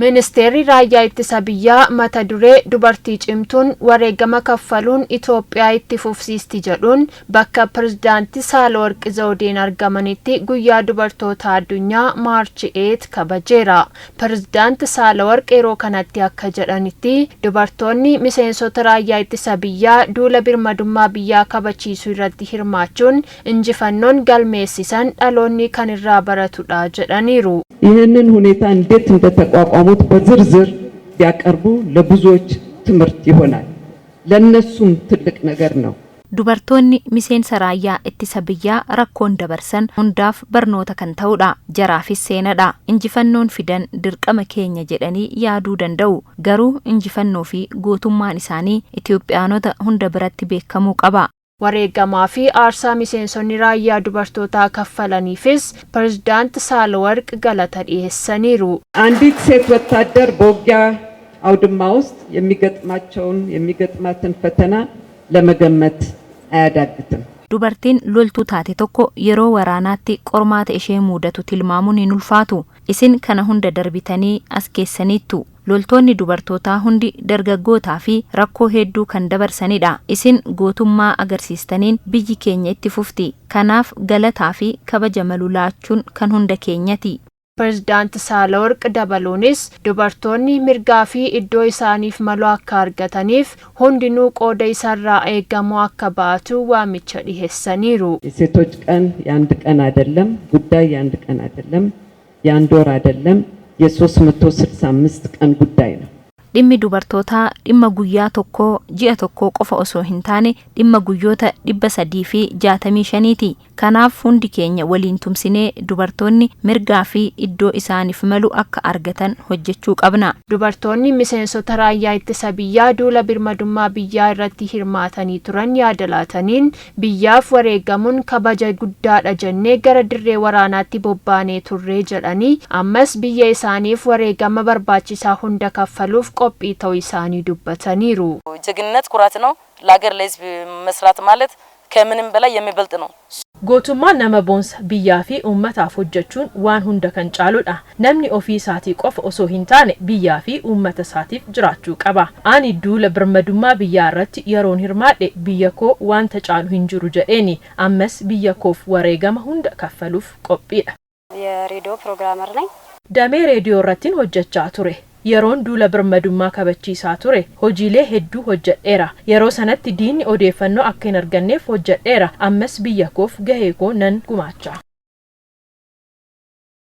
Ministeerri raayyaa ittisa biyyaa mata duree dubartii cimtuun wareegama kaffaluun Itoophiyaa itti fufsiisti jedhuun bakka pirezidaantii Saahilewarq Zawudeen argamanitti guyyaa dubartoota addunyaa Maarch 8 kabajeera. Pirezidaantii Saahilewarq yeroo kanatti akka jedhanitti dubartoonni miseensota raayyaa ittisa biyyaa duula birmadummaa biyyaa kabachiisuu irratti hirmaachuun injifannoon galmeessisan dhaloonni kan irraa baratudha jedhaniiru. ይህንን ሁኔታ እንዴት እንደተቋቋሙት በዝርዝር ያቀርቡ ለብዙዎች ትምህርት ይሆናል ለነሱም ትልቅ ነገር ነው dubartoonni miseensa raayyaa ittisa biyyaa rakkoon dabarsan hundaaf barnoota kan ta'udha jaraafis seenadha injifannoon fidan dirqama keenya jedhanii yaaduu danda'u garuu injifannoo fi gootummaan isaanii Itoophiyaanota hunda biratti beekamuu qaba wareegamaa fi aarsaa miseensonni raayyaa dubartootaa kaffalaniifis pirezidaanti Saahilewarq galata dhiyeessaniiru. አንዲት ሴት ወታደር በውጊያ አውድማ ውስጥ የሚገጥማትን ፈተና ለመገመት አያዳግትም። dubartiin loltuu taate tokko yeroo waraanaatti qormaata ishee mudatu tilmaamuun hin ulfaatu isin kana hunda darbitanii as keessaniittu loltoonni dubartootaa hundi dargaggootaa fi rakkoo hedduu kan dabarsanidha isin gootummaa agarsiistaniin biyyi keenya itti fufti kanaaf galataa fi kabaja malu laachuun kan hunda keenyati. Pirezidaanti Saahilewarq dabaluunis dubartoonni mirgaa fi iddoo isaaniif malu akka argataniif hundinuu qooda isarraa eegamu akka baatu waamicha dhiheessaniiru. የሴቶች ቀን የአንድ ቀን አይደለም ጉዳይ የአንድ ቀን አይደለም የአንድ ወር አይደለም የ365 ቀን ጉዳይ ነው. dhimmi dubartootaa dhimma guyyaa tokko ji'a tokko qofa osoo hin taane dhimma guyyoota 365ti kanaaf hundi keenya waliin tumsinee dubartoonni mirgaa fi iddoo isaaniif malu akka argatan hojjechuu qabna. Dubartoonni miseensota raayyaa ittisa biyyaa duula birmadummaa biyyaa irratti hirmaatanii turan yaadalaataniin biyyaaf wareegamuun kabaja guddaadha jennee gara dirree waraanaatti bobbaanee turree jedhanii ammas biyya isaaniif wareegama barbaachisaa hunda kaffaluuf ቆጲ ተውሳኒ ዱበተኒሩ ጀግንነት ኩራት ነው ለሀገር ለህዝብ መስራት ማለት ከምንም በላይ የሚበልጥ ነው gootummaan nama boonsa biyyaa fi uummataaf hojjechuun waan hunda kan caaludha namni ofii isaatii qofa osoo hin taane biyyaa fi uummata isaatiif jiraachuu qaba ani duula birmadummaa biyyaa irratti yeroon hirmaadhe biyya koo waan caalu hin jiru jedheeni ammas biyya koof wareegama hunda kaffaluuf qophiidha የሬዲዮ ፕሮግራመር ነኝ damee reediyoo irratti hojjechaa ture yeroon duula birmadummaa kabachiisaa ture hojiilee hedduu hojjedheera yeroo sanatti diinni odeeffannoo akka hin arganneef hojjedheera ammas biyya koof gahee koo nan gumaacha